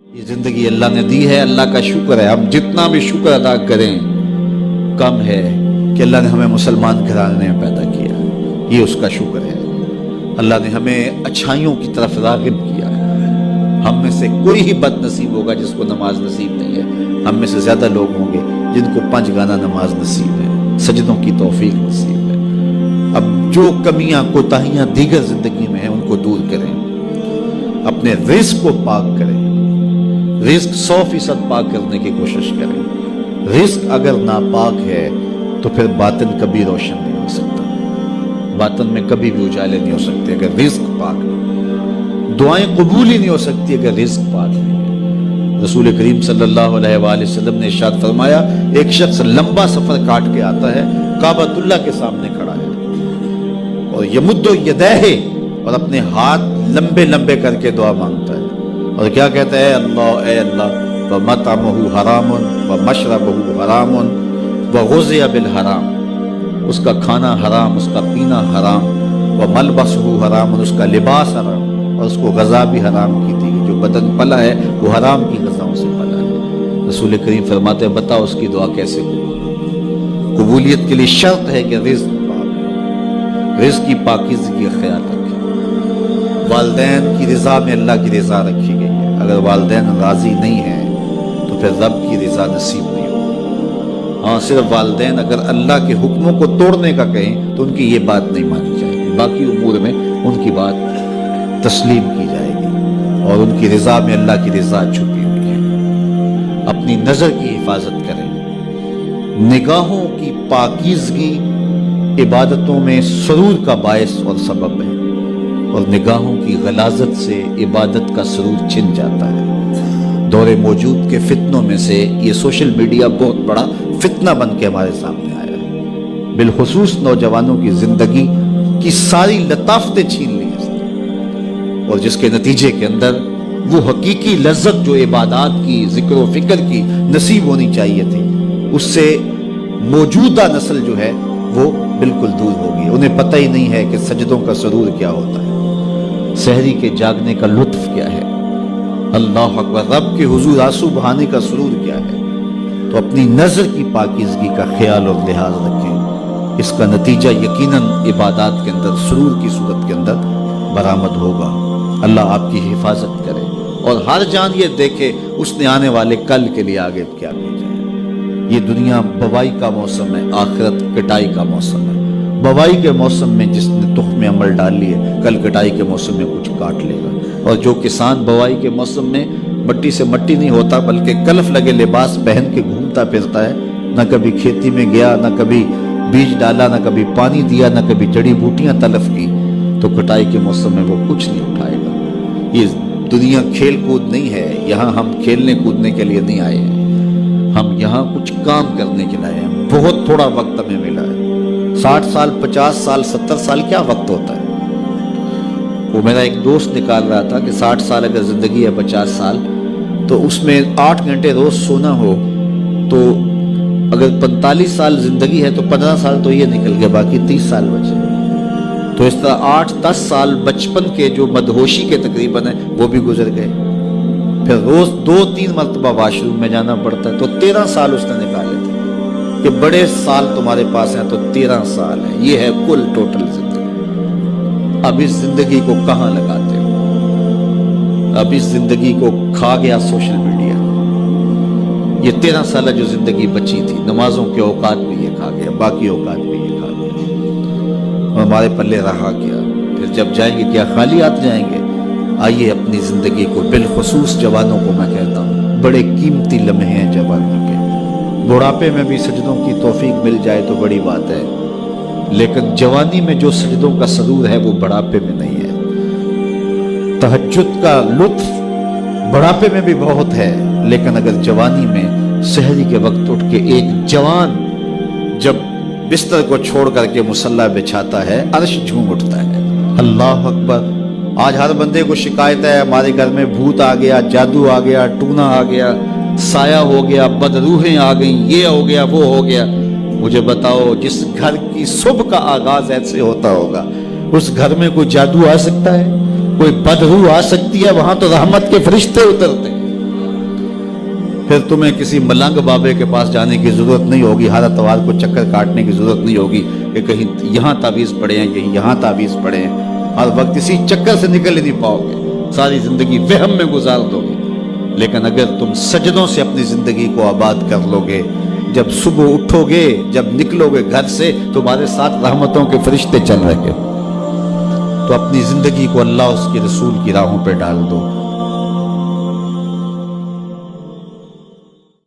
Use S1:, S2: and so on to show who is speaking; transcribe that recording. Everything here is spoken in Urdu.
S1: یہ زندگی اللہ نے دی ہے، اللہ کا شکر ہے. ہم جتنا بھی شکر ادا کریں کم ہے کہ اللہ نے ہمیں مسلمان گھرانے میں پیدا کیا. یہ اس کا شکر ہے. اللہ نے ہمیں اچھائیوں کی طرف راغب کیا ہے. ہم میں سے کوئی ہی بد نصیب ہوگا جس کو نماز نصیب نہیں ہے. ہم میں سے زیادہ لوگ ہوں گے جن کو 5 گانا نماز نصیب ہے، سجدوں کی توفیق نصیب ہے. اب جو کمیاں کوتاہیاں دیگر زندگی میں ہیں ان کو دور کریں، اپنے رزق کو پاک کریں، رزق 100% پاک کرنے کی کوشش کریں. رزق اگر ناپاک ہے تو پھر باطن کبھی روشن نہیں ہو سکتا، باطن میں کبھی بھی اجالے نہیں ہو سکتے اگر رزق پاک نہیں. دعائیں قبول ہی نہیں ہو سکتی اگر رزق پاک نہیں ہے. رسول کریم صلی اللہ علیہ وآلہ وسلم نے ارشاد فرمایا، ایک شخص لمبا سفر کاٹ کے آتا ہے، کعبۃ اللہ کے سامنے کھڑا ہے اور یمد یدیہ، اور اپنے ہاتھ لمبے لمبے کر کے دعا مانگتا ہے اور کیا کہتا ہے؟ اللہ، اے اللہ، وَمَطْعَمُهُ حَرَامٌ وَمَشْرَبُهُ حَرَامٌ وَغُذِّيَ بِالْحَرَامِ، اس کا کھانا حرام، اس کا پینا حرام، وَمَلْبَسُهُ حَرَامٌ، اس کا لباس حرام، اور اس کو غذا بھی حرام کی دی گئی. جو بدن پلا ہے وہ حرام کی غذاؤں سے پلا ہے. رسول کریم فرماتے ہیں بتاؤ اس کی دعا کیسے ہوگی؟ قبولیت کے لیے شرط ہے کہ رزق پاک، رزق کی پاکیزگی کا خیال رکھیں. والدین کی رضا میں اللہ کی رضا رکھی گئی ہے. اگر والدین راضی نہیں ہیں تو پھر رب کی رضا نصیب نہیں ہوگی. ہاں، صرف والدین اگر اللہ کے حکموں کو توڑنے کا کہیں تو ان کی یہ بات نہیں مانی جائے گی، باقی امور میں ان کی بات تسلیم کی جائے گی، اور ان کی رضا میں اللہ کی رضا چھپی ہوئی ہے. اپنی نظر کی حفاظت کریں. نگاہوں کی پاکیزگی عبادتوں میں سرور کا باعث اور سبب ہے، اور نگاہوں کی غلاظت سے عبادت کا سرور چھن جاتا ہے. دور موجود کے فتنوں میں سے یہ سوشل میڈیا بہت بڑا فتنہ بن کے ہمارے سامنے آیا ہے. بالخصوص نوجوانوں کی زندگی کی ساری لطافتیں چھین لی ہیں، اور جس کے نتیجے کے اندر وہ حقیقی لذت جو عبادات کی، ذکر و فکر کی نصیب ہونی چاہیے تھی، اس سے موجودہ نسل جو ہے وہ بالکل دور ہوگی. انہیں پتہ ہی نہیں ہے کہ سجدوں کا سرور کیا ہوتا ہے، سحری کے جاگنے کا لطف کیا ہے، اللہ اکبر، رب کے حضور آنسو بہانے کا سرور کیا ہے. تو اپنی نظر کی پاکیزگی کا خیال اور لحاظ رکھیں. اس کا نتیجہ یقیناً عبادات کے اندر سرور کی صورت کے اندر برآمد ہوگا. اللہ آپ کی حفاظت کرے، اور ہر جان یہ دیکھے اس نے آنے والے کل کے لیے آگے کیا بھیجا ہے. یہ دنیا بوائی کا موسم ہے، آخرت کٹائی کا موسم ہے. بوائی کے موسم میں جس نے تخم عمل ڈال لیے، کل کٹائی کے موسم میں کچھ کاٹ لے گا. اور جو کسان بوائی کے موسم میں مٹی سے مٹی نہیں ہوتا بلکہ کلف لگے لباس پہن کے گھومتا پھرتا ہے، نہ کبھی کھیتی میں گیا، نہ کبھی بیج ڈالا، نہ کبھی پانی دیا، نہ کبھی جڑی بوٹیاں تلف کی، تو کٹائی کے موسم میں وہ کچھ نہیں اٹھائے گا. یہ دنیا کھیل کود نہیں ہے. یہاں ہم کھیلنے کودنے کے لیے نہیں آئے ہیں، ہم یہاں کچھ کام کرنے کے لیے ہیں. بہت تھوڑا وقت ہمیں ملا ہے. 60 سال، 50 سال، 70 سال کیا وقت ہوتا ہے؟ وہ میرا ایک دوست نکال رہا تھا کہ 60 سال اگر زندگی ہے، 50 سال، تو اس میں 8 گھنٹے روز سونا ہو تو اگر 45 سال زندگی ہے تو 15 سال تو یہ نکل گیا، باقی 30 سال بچے. تو اس طرح 8-10 سال بچپن کے جو مدہوشی کے تقریباً ہیں وہ بھی گزر گئے. پھر روز 2-3 مرتبہ واش روم میں جانا پڑتا ہے، تو 13 سال اس نے نکالے تھے. کہ بڑے سال تمہارے پاس ہیں تو 13 سال ہیں. یہ ہے کل ٹوٹل زندگی. اب اس زندگی کو کہاں لگاتے ہو؟ اب اس زندگی کو کھا گیا سوشل میڈیا. یہ 13 سالہ جو زندگی بچی تھی، نمازوں کے اوقات بھی یہ کھا گیا، باقی اوقات بھی یہ کھا گیا، اور ہمارے پلے رہا کیا. پھر جب جائیں گے کیا خالی ہاتھ جائیں گے؟ آئیے اپنی زندگی کو، بالخصوص جوانوں کو میں کہتا ہوں، بڑے قیمتی لمحے ہیں جوانوں کے. بڑھاپے میں بھی سجدوں کی توفیق مل جائے تو بڑی بات ہے، لیکن جوانی میں جو سجدوں کا سرور ہے وہ بڑھاپے میں نہیں ہے. تہجد کا لطف بڑھاپے میں بھی بہت ہے، لیکن اگر جوانی میں سحری کے وقت اٹھ کے ایک جوان جب بستر کو چھوڑ کر کے مصلی بچھاتا ہے، عرش جھوم اٹھتا ہے. اللہ اکبر. آج ہر بندے کو شکایت ہے ہمارے گھر میں بھوت آ گیا، جادو آ گیا، ٹونا آ گیا، سایہ ہو گیا، بدروحیں آ گئیں، یہ ہو گیا، وہ ہو گیا. مجھے بتاؤ، جس گھر کی صبح کا آغاز ایسے ہوتا ہوگا اس گھر میں کوئی جادو آ سکتا ہے؟ کوئی بدروح آ سکتی ہے؟ وہاں تو رحمت کے فرشتے اترتے ہیں. پھر تمہیں کسی ملنگ بابے کے پاس جانے کی ضرورت نہیں ہوگی، ہر اتوار کو چکر کاٹنے کی ضرورت نہیں ہوگی کہ کہیں یہاں تعویذ پڑے ہیں، کہیں یہاں تعویذ پڑے ہیں۔ ہر وقت اسی چکر سے نکل ہی نہیں پاؤ گے، ساری زندگی وہم میں گزار دو گے۔ لیکن اگر تم سجدوں سے اپنی زندگی کو آباد کر لو گے، جب صبح اٹھو گے، جب نکلو گے گھر سے، تمہارے ساتھ رحمتوں کے فرشتے چل رہے ہیں، تو اپنی زندگی کو اللہ اس کے رسول کی راہوں پہ ڈال دو۔